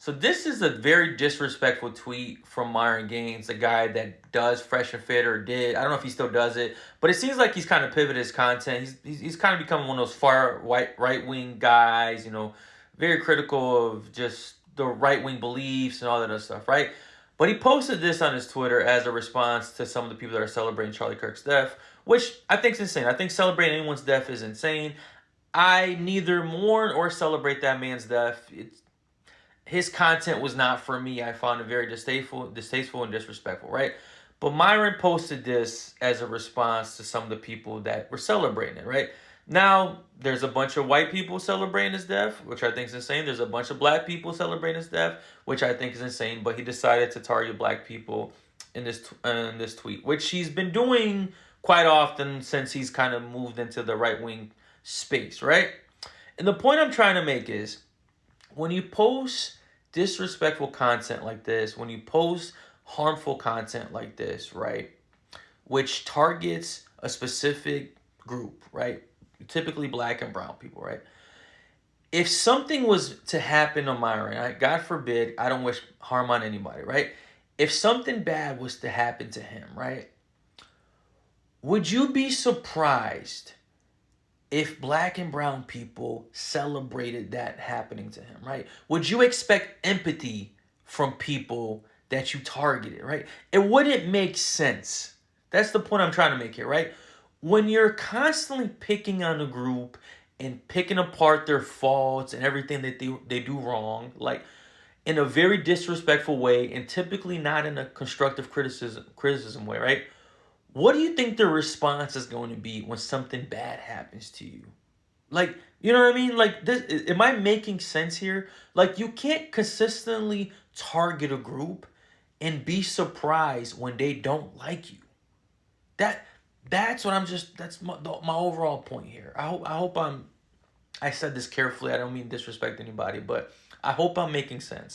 So this is a very disrespectful tweet from Myron Gaines, the guy that does Fresh and Fit or did. I don't know if he still does it, but it seems like he's kind of pivoted his content. He's kind of become one of those far right wing guys, very critical of just the right wing beliefs and all that other stuff, right? But he posted this on his Twitter as a response to some of the people that are celebrating Charlie Kirk's death, which I think is insane. I think celebrating anyone's death is insane. I neither mourn or celebrate that man's death. His content was not for me. I found it very distasteful and disrespectful, right? But Myron posted this as a response to some of the people that were celebrating it, right? Now, there's a bunch of white people celebrating his death, which I think is insane. There's a bunch of black people celebrating his death, which I think is insane. But he decided to target black people in this tweet, which he's been doing quite often since he's kind of moved into the right wing space, right? And the point I'm trying to make is when you post disrespectful content like this, when you post harmful content like this, right, which targets a specific group, right, typically black and brown people, right, if something was to happen on Myron, right, God forbid, I don't wish harm on anybody, right, if something bad was to happen to him, right, would you be surprised if black and brown people celebrated that happening to him, right? Would you expect empathy from people that you targeted, right? It wouldn't make sense. That's the point I'm trying to make here, right? When you're constantly picking on a group and picking apart their faults and everything that they do wrong, like in a very disrespectful way and typically not in a constructive criticism way, right? What do you think the response is going to be when something bad happens to you? Like, you know what I mean? Like, this, am I making sense here? Like, you can't consistently target a group and be surprised when they don't like you. That that's what I'm just that's my overall point here. I hope I said this carefully. I don't mean disrespect anybody, but I hope I'm making sense.